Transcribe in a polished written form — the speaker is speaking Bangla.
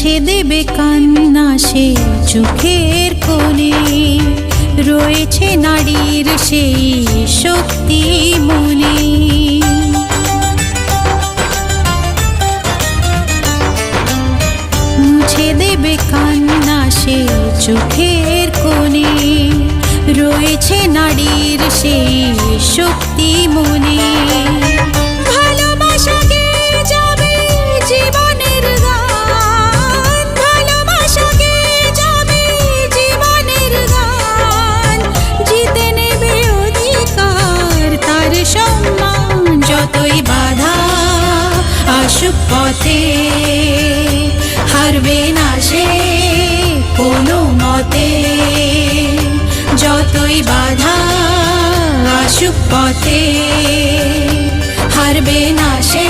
মুছে দেবে কান্না সে চোখের কোণে, রয়েছে নারীর সেই শক্তি মনে। মুছে দেবে কান্না সে চোখের কোণে, রয়েছে নারীর সেই শক্তি মনে। ভালোবাসা গেয়ে যাবে জীবনের গান, ভালোবাসা গেয়ে যাবে জীবনের গান, জিতে নেবে অধিকার তার সম্মান। যতই বাধা আসুক পথে, হারবে না সে কোনো মতে। যতই বাধা আসুক পথে, হারবে না সে